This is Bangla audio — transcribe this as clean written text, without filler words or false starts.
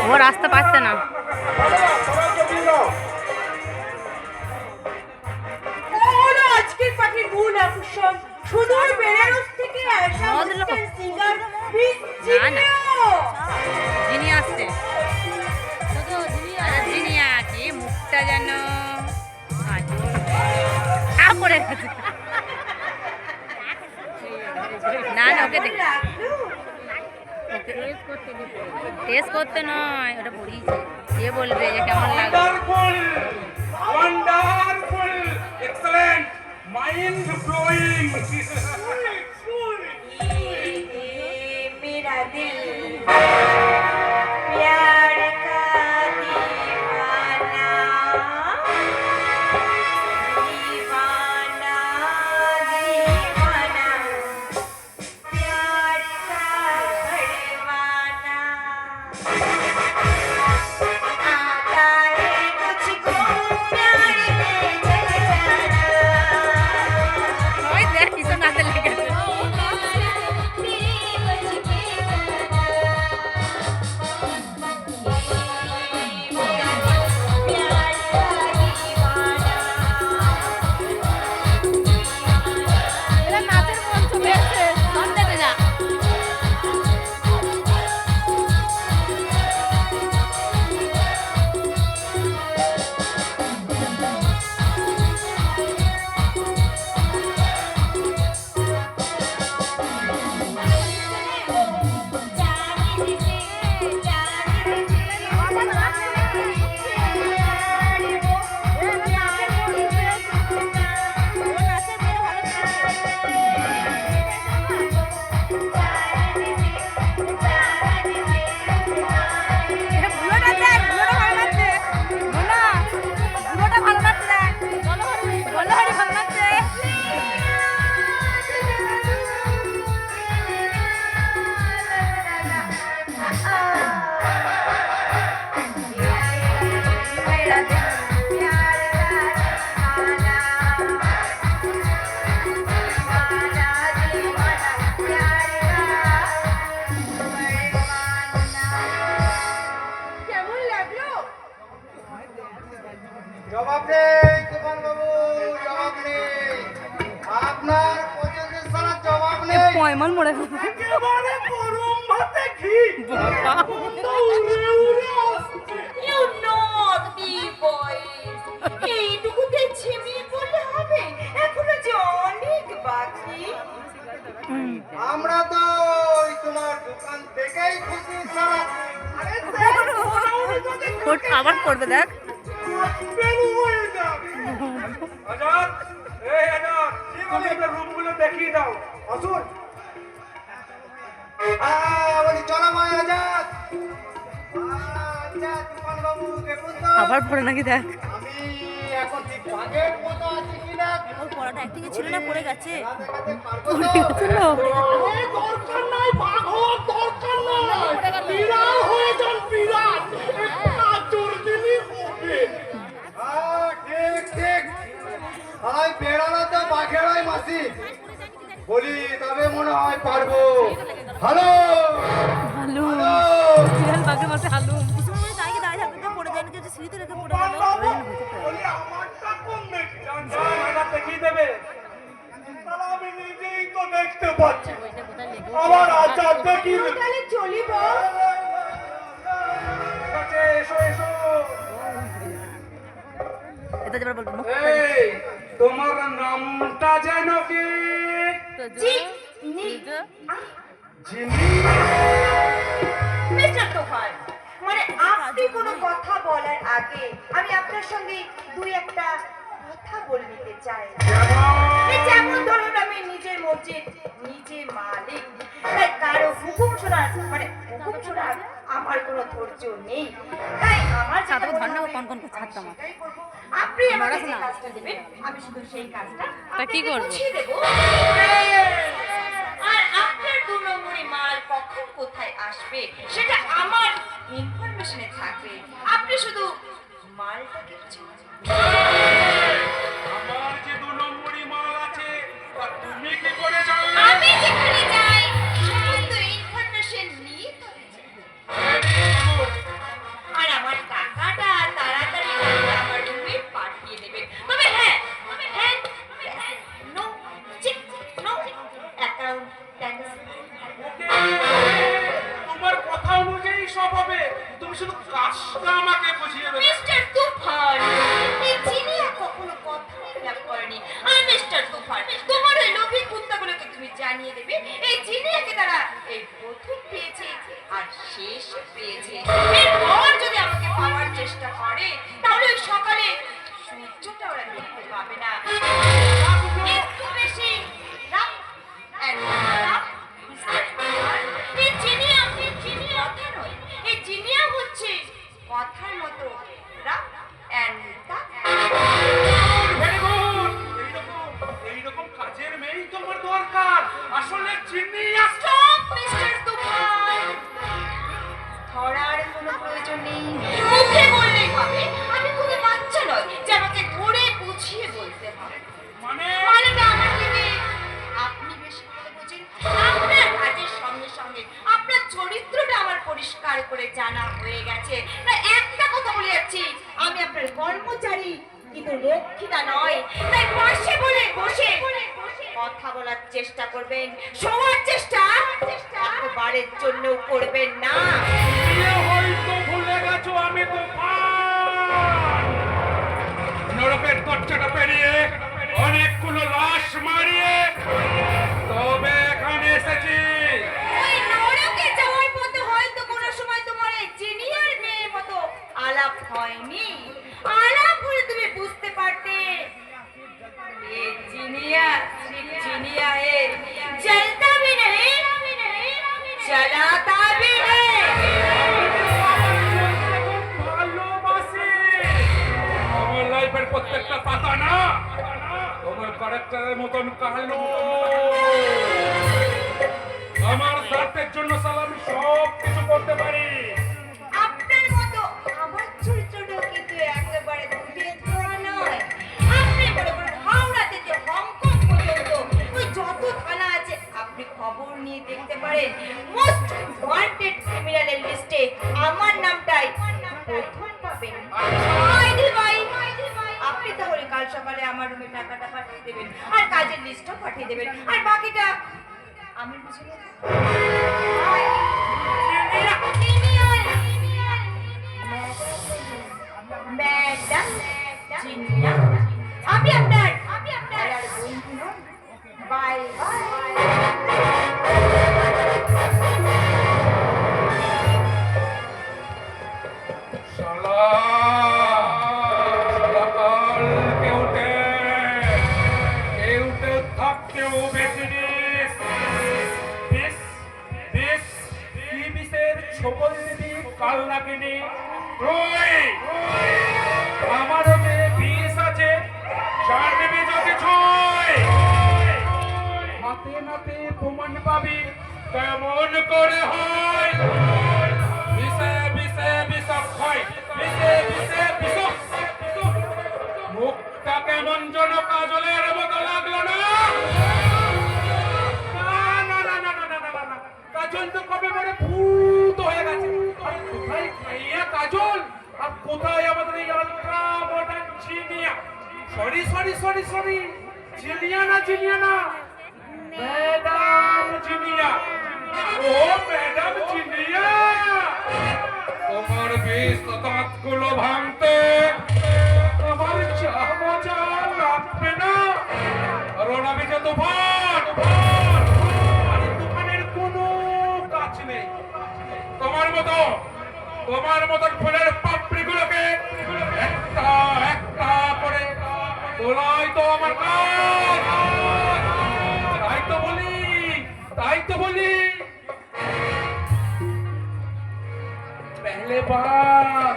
ও রাস্তা পাচ্ছে না। আজকের পার্টির মূল আকর্ষণ সুদূর বেলারুস থেকে আসা ওয়েস্টার্ন সিঙ্গার যিনি আসছে জিনিয়া কি মুখটা যেন পড়ে গেছে। না না ওকে টেস্ট করতে নয়, ওটা পড়িয়েছে। সে বলবে যে কেমন লাগে। Wonderful excellent mind blowing. मेरा दिल प्यार का दीवाना दीवाना दीवाना प्यार का परवाना आता है मुझको प्यार में जल जाना। ওই দেখ কিছু নাচে লেগেছে। জবাব নেই তুফান বাবু, জবাব নেই। আপনার পছন্দের সারা জবাব নেই। পয়মান মরে একেবারে গরম ভাতে ঘি বাবা। তো উড়ে উড়ে আসছে। You know the boys. এইটুকুতে ঝিমিয়ে পড়লে হবে, এখনো যে অনেক বাকি। আমরা তো ওই তোমার দোকান থেকেই খুশি সারা। আরে আবার করবে দেখ। বেরু হয়ে যাবে। আজাদ, এই আজাদ, তুমি আপনার রুমগুলো দেখিয়ে দাও। আসুন। বলি চলো ভাই আজাদ। আচ্ছা তুফান বাবু দেখুন তো আবার পড়ে নাকি দেখ। আমি এখন ঠিক বাগের মতো আছি কিনা ওর পড়াটা একদিকে ছিল না, পড়ে গেছে। দেখাতে পারবো তো? আরে দরকার নাই, বাঘ হওয়ার দরকার নাই। বিড়াল হয়ে যান, বিড়াল। একটু আচর দিলেই হবে। ঠিক ঠিক আই বেড়ানো তো বাঘেরাই মাসি বলি, তবে মনে হয় পারবো। হ্যালো হালু হ্যালো বিড়াল বাঘের মাঝে হালু। পড়ে যায় না, সিঁড়িতে রেখে পড়ে বাবা, গেল। বলি আমারটা কোন দিকে? যান, যান, আজাদ দেখিয়ে দেবে। তাহলে আমি নিজেই তো দেখতে পাচ্ছি। আবার আচার দেখিয়ে দেবে। তাহলে চলি বল। ঠিক আছে, এসো এসো। এটা যেবার বলবো মুখ এই, তোমার নামটা যেন কি? জি নি জিনি। মিস্টার তোফান, মানে আপনি কোনো কথা বলার আগে আমি আপনার সঙ্গে দুই একটা কথা বলে নিতে চাই। এই যেমন ধরুন আমি নিজের মসজিদ নিজে মালিক, তাই কারো হুকুম শোনার হুকুম শোনার আমার কোনো ধৈর্য নেই। তাই আমার ছাত্র যেটা ধর না, মনে কোন হয় কোন ছাত্র আমার। সেটাই করবো। আপনি আমাকে নড়াস যে না। কাজটা দেবেন আমি শুধু সেই কাজটা তা কি আপনাকে করবো? বুঝিয়ে দেবো। আর আপনার 2 নম্বরি মাল কখন কোথায় আসবে সেটা আমার ইনফরমেশনে থাকবে। আপনি শুধু মালটাকে আমার যে 2 নম্বরি মাল আছে তা তুমি কি করে জানলে? আমি যেখানে যাই সমস্ত ইনফরমেশন নিয়ে তবে যাই। Very good. সব হবে, তুমি শুধু কাজটা আমাকে বুঝিয়ে দেবে। মিস্টার তুফান, এই জিনিয়া কখনো কথা লাভ করেনি। আর মিস্টার তুফান, তোমার ওই লোভী কুত্তাগুলোকে তুমি জানিয়ে দেবে এই জিনিয়াকে তারা এই প্রথম পেয়েছে আর শেষ পেয়েছে। এরপর যদি আমাকে পাওয়ার চেষ্টা করে তাহলে ওই সকালে সূর্যটা ওরা দেখতে পাবে না। একটু বেশি রাত and রাত। এই জিনিয়া কথা নয়, এই জিনিয়া হচ্ছে কথার মতো রাত and রাত। Very good! এইরকম কাজের মেয়েই তোমার দরকার। আসলে জিনিয়া। Stop, Mr. তুফান। ধরার কোনো প্রয়োজন নেই, মুখে বললেই হবে। আমি কোনো বাচ্চা নয় যে আমাকে ধরে বুঝিয়ে বলতে হবে। মানেটা আমার থেকে আপনি বেশি ভালো বোঝেন। আপনার কাজের সঙ্গে সঙ্গে আপনার চরিত্রটা আমার পরিষ্কার করে জানা হয়ে গেছে। না একটা কথা বলে যাচ্ছি, আমি আপনার কর্মচারী কিন্তু রক্ষিতা নয়। তাই পাশে বলে বসে কথা বলার চেষ্টা করবেন, শোনার চেষ্টা একবারের জন্য করবেন না। তুমি হয়তো ভুলে গেছো আমি তুফান। নরকের দরজাটা পেরিয়ে অনেকগুলো লাশ মারিয়ে তবে এখানে এসেছি। ওই নরকে যাওয়ার পথে হয়তো কোনো সময় তোমার এই জিনিয়ার মেয়ের মতো আলাপ হয়নি। আলাপ হলে তুমি বুঝতে পারতে ये जिनिया है, जलता भी नहीं, जलाता भी नहीं। ভালোবাসি আমার লাইফের প্রত্যেকটা পাতা না তোমার ক্যারেক্টারের মতন কালো। আমার স্বার্থের জন্য সালামি সব কিছু করতে পারি। আপনার মতো আমার চরিত্রটাও কিন্তু একেবারে দুধে ধোয়া নয়। আপনি বড় বড় হাওড়া থেকে হংকং পর্যন্ত ওই যত থানা আছে আপনি খবর নিয়ে দেখতে পারেন। মোস্ট ওয়ান্টেড ক্রিমিনালের লিস্টে আমার নামটাই প্রথম পাবেন। মাইদিল ভাই, আপনি তাহলে কাল সকালে আমার রুমে টাকাটা পাঠিয়ে দেবেন আর কাজের লিস্টও পাঠিয়ে দেবেন আর বাকিটা আমি বুঝে নেব। ম্যাডাম জিনিয়া, আমি আপনার দয়ার বন্ধু নন। Bye bye. শালা সকালকে উঠে থাকতেও বেশি কি বিষের ছবল দিবি কাল লাগেনি। আমারও যে বিষ আছে জানবি যদি ছয় হাতে নাতে প্রমাণ পাবি কেমন করে হয়। বিষে বিষে বিষক্ষয়, বিষে বিষে বিষক। মুখটা কেমন যেন কাজলের মতো লাগলো না? কাজল তো কবে মানে ভূত হয়ে গেছে। আর কোথায় খাইয়া কাজল আর কোথায় আমাদের এই ultra modern Zinia. Sorry Zinia না ম্যাডাম জিনিয়া। ও ম্যাডাম জিনিয়া, তোমার বিষ দাঁতগুলো ভাঙতে আমার চা মজা লাগবে না। আর ওরা বিজে তুফান, তুফানের কোনো কাজ নেই। তোমার মতন ফুলের পাপড়িগুলোকে একটা একটা করে তোলাই তো আমার কাজ। তাই তো বলি पहले बार